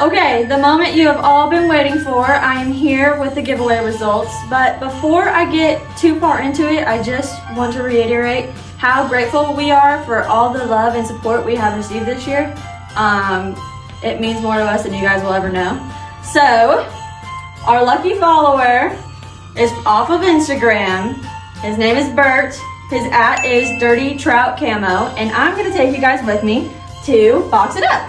Okay, the moment you have all been waiting for, I am here with the giveaway results. But before I get too far into it, I just want to reiterate how grateful we are for all the love and support we have received this year. It means more to us than you guys will ever know. So, our lucky follower is off of Instagram. His name is Bert. His @ is Dirty Trout Camo, and I'm gonna take you guys with me to box it up.